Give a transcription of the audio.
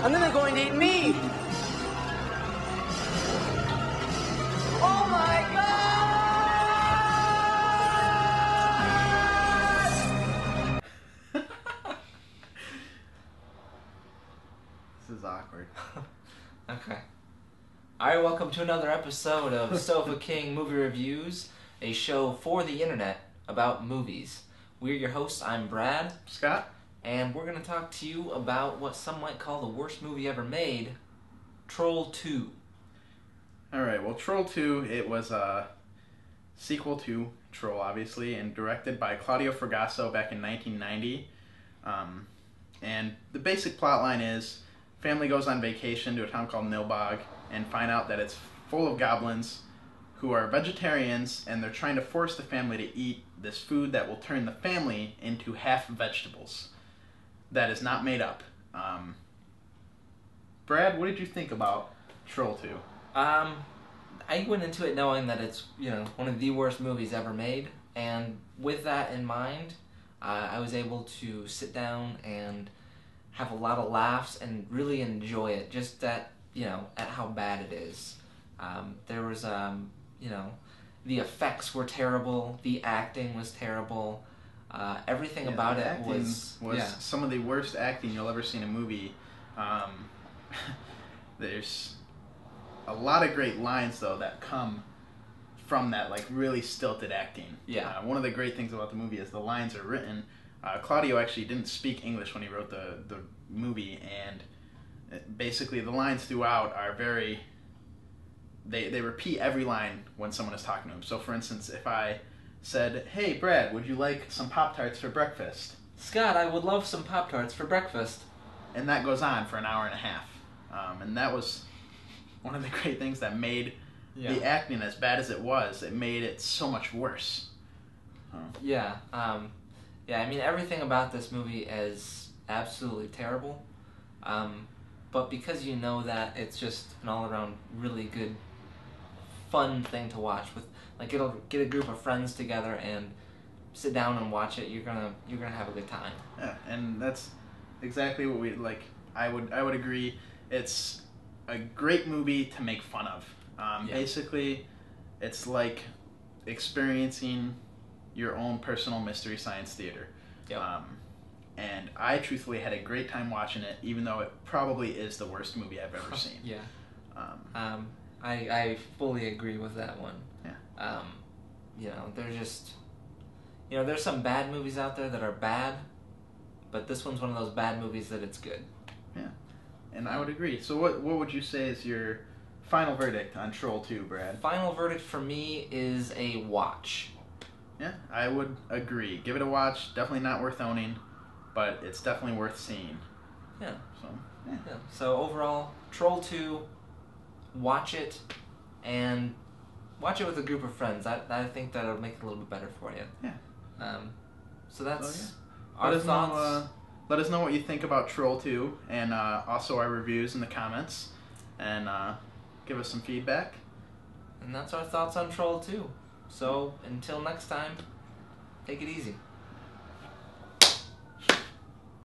And then they're going to eat me! Oh my God! This is awkward. Okay. Alright, welcome to another episode of Sofa King Movie Reviews, a show for the internet about movies. We're your hosts, I'm Brad. Scott? And we're going to talk to you about what some might call the worst movie ever made, Troll 2. Alright, well, Troll 2, it was a sequel to Troll, obviously, and directed by Claudio Fragasso back in 1990. And the basic plot line is, family goes on vacation to a town called Nilbog and find out that it's full of goblins who are vegetarians, and they're trying to force the family to eat this food that will turn the family into half vegetables. That is not made up. Brad, what did you think about Troll 2? I went into it knowing that it's, one of the worst movies ever made, and with that in mind, I was able to sit down and have a lot of laughs and really enjoy it, just at how bad it is. There was, the effects were terrible, the acting was terrible, everything about it was some of the worst acting you'll ever see in a movie. There's a lot of great lines, though, that come from that, really stilted acting. Yeah. One of the great things about the movie is the lines are written. Claudio actually didn't speak English when he wrote the movie, and basically the lines throughout are very... They repeat every line when someone is talking to him. So, for instance, if I said, "Hey, Brad, would you like some Pop-Tarts for breakfast?" Scott, I would love some Pop-Tarts for breakfast. And that goes on for an hour and a half. And that was one of the great things that made the acting, as bad as it was, it made it so much worse. Yeah. Everything about this movie is absolutely terrible. But because you know that it's just an all-around really good, fun thing to watch, with it'll get a group of friends together and sit down and watch it, you're gonna have a good time. Yeah, and that's exactly what we like. I would agree. It's a great movie to make fun of. Basically, it's like experiencing your own personal Mystery Science Theater. Yep. And I truthfully had a great time watching it, even though it probably is the worst movie I've ever seen. Yeah. I fully agree with that one. Yeah. There's just, there's some bad movies out there that are bad, but this one's one of those bad movies that it's good. Yeah. And I would agree. So what would you say is your final verdict on Troll 2, Brad? Final verdict for me is a watch. Yeah, I would agree. Give it a watch. Definitely not worth owning, but it's definitely worth seeing. Yeah. So, yeah. So overall, Troll 2, watch it, and watch it with a group of friends. I think that'll make it a little bit better for you. Yeah. So that's our thoughts. Let us know what you think about Troll 2, and also our reviews in the comments, and give us some feedback. And that's our thoughts on Troll 2. So until next time, take it easy.